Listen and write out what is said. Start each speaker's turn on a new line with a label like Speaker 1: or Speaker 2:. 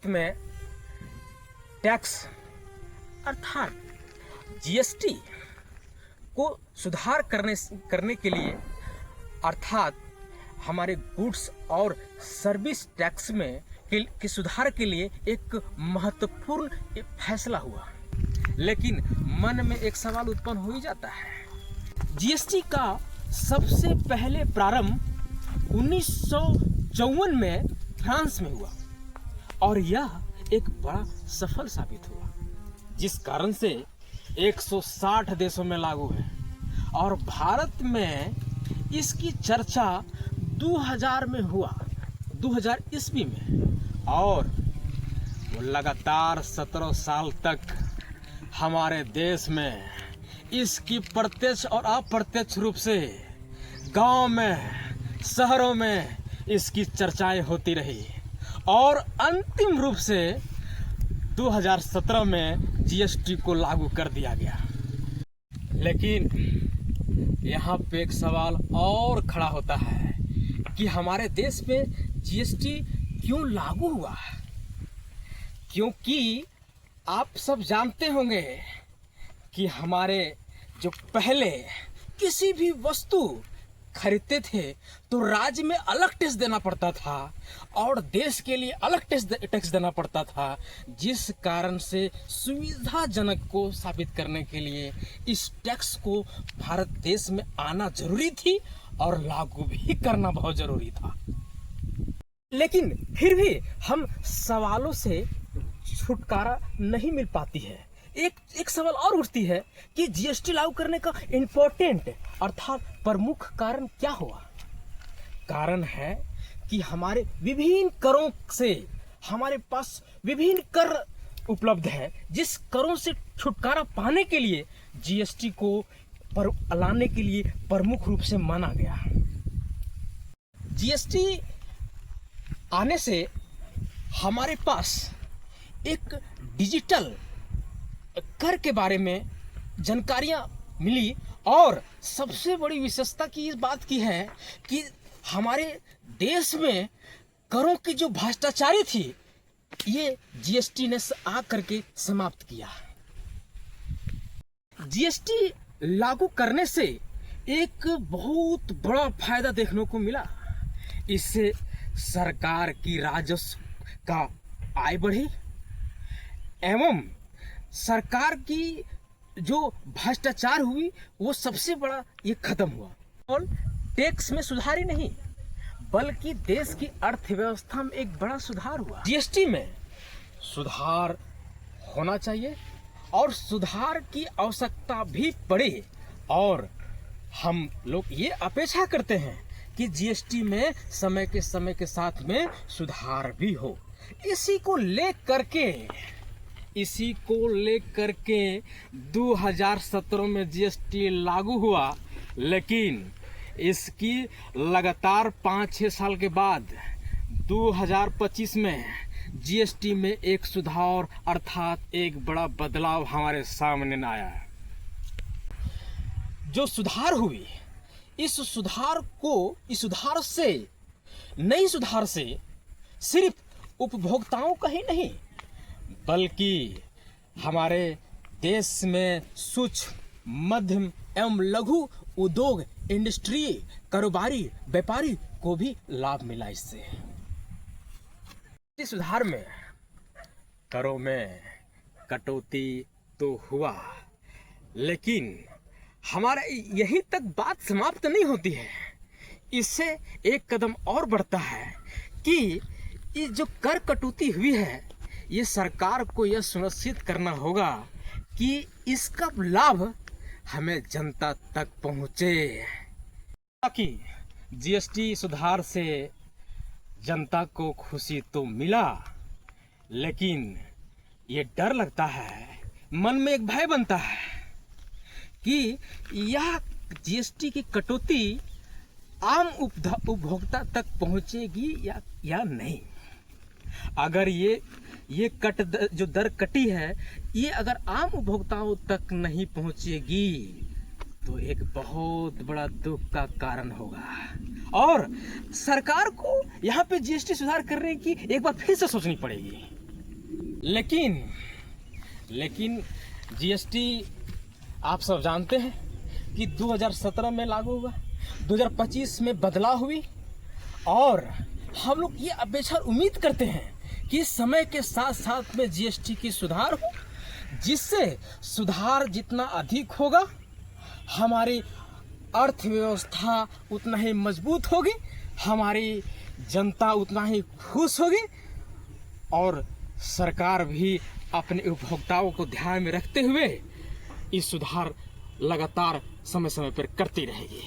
Speaker 1: में टैक्स अर्थात जीएसटी को सुधार करने के लिए अर्थात हमारे गुड्स और सर्विस टैक्स में के सुधार के लिए एक महत्वपूर्ण फैसला हुआ। लेकिन मन में एक सवाल उत्पन्न हो ही जाता है। जीएसटी का सबसे पहले प्रारंभ 1954 में फ्रांस में हुआ और यह एक बड़ा सफल साबित हुआ, जिस कारण से 160 देशों में लागू है और भारत में इसकी चर्चा 2000 में हुआ, 2000 ईस्वी में, और वो लगातार 17 साल तक हमारे देश में इसकी प्रत्यक्ष और अप्रत्यक्ष रूप से गांव में, शहरों में इसकी चर्चाएं होती रही और अंतिम रूप से 2017 में जीएसटी को लागू कर दिया गया। लेकिन यहाँ पे एक सवाल और खड़ा होता है कि हमारे देश में जीएसटी क्यों लागू हुआ? क्योंकि आप सब जानते होंगे कि हमारे जो पहले किसी भी वस्तु खरीदते थे तो राज्य में अलग टैक्स देना पड़ता था और देश के लिए अलग टैक्स देना पड़ता था, जिस कारण से सुविधाजनक को साबित करने के लिए इस टैक्स को भारत देश में आना जरूरी थी और लागू भी करना बहुत जरूरी था। लेकिन फिर भी हम सवालों से छुटकारा नहीं मिल पाती है। एक सवाल और उठती है कि जीएसटी लागू करने का इम्पोर्टेंट अर्थात प्रमुख कारण क्या हुआ? कारण है कि हमारे विभिन्न करों से हमारे पास विभिन्न कर उपलब्ध है, जिस करों से छुटकारा पाने के लिए जीएसटी को लाने के लिए प्रमुख रूप से माना गया। जीएसटी आने से हमारे पास एक डिजिटल कर के बारे में जानकारियां मिली और सबसे बड़ी विशेषता की इस बात की है कि हमारे देश में करों की जो भ्रष्टाचारी थी ये जीएसटी ने आ करके समाप्त किया। जीएसटी लागू करने से एक बहुत बड़ा फायदा देखने को मिला। इससे सरकार की राजस्व का आय बढ़ी एवं सरकार की जो भ्रष्टाचार हुई वो सबसे बड़ा ये खत्म हुआ। और टैक्स में सुधार ही नहीं बल्कि देश की अर्थव्यवस्था में एक बड़ा सुधार हुआ। जीएसटी में सुधार होना चाहिए और सुधार की आवश्यकता भी पड़े और हम लोग ये अपेक्षा करते हैं कि जीएसटी में समय के साथ में सुधार भी हो। इसी को लेकर के 2017 में जीएसटी लागू हुआ, लेकिन इसकी लगातार 5-6 साल के बाद 2025 में जीएसटी में एक सुधार अर्थात एक बड़ा बदलाव हमारे सामने आया। जो सुधार हुई इस सुधार से सिर्फ उपभोक्ताओं का ही नहीं बल्कि हमारे देश में सूक्ष्म, मध्यम एवं लघु उद्योग, इंडस्ट्री, कारोबारी, व्यापारी को भी लाभ मिला। इससे इस सुधार में करों में कटौती तो हुआ, लेकिन हमारा यही तक बात समाप्त नहीं होती है। इससे एक कदम और बढ़ता है कि ये जो कर कटौती हुई है ये सरकार को यह सुनिश्चित करना होगा कि इसका लाभ हमें जनता तक पहुंचे। ताकि जीएसटी सुधार से जनता को खुशी तो मिला, लेकिन ये डर लगता है, मन में एक भय बनता है कि यह जीएसटी की कटौती आम उपभोक्ता तक पहुंचेगी या नहीं। अगर ये जो दर कटी है ये अगर आम उपभोक्ताओं तक नहीं पहुंचेगी तो एक बहुत बड़ा दुख का कारण होगा और सरकार को यहाँ पे जीएसटी सुधार करने की एक बार फिर से सोचनी पड़ेगी। लेकिन जीएसटी आप सब जानते हैं कि 2017 में लागू हुआ, 2025 में बदलाव हुई, और हम लोग ये अपेक्षा उम्मीद करते हैं कि समय के साथ साथ में जीएसटी की सुधार हो, जिससे सुधार जितना अधिक होगा हमारी अर्थव्यवस्था उतना ही मजबूत होगी, हमारी जनता उतना ही खुश होगी, और सरकार भी अपने उपभोक्ताओं को ध्यान में रखते हुए इस सुधार लगातार समय समय पर करती रहेगी।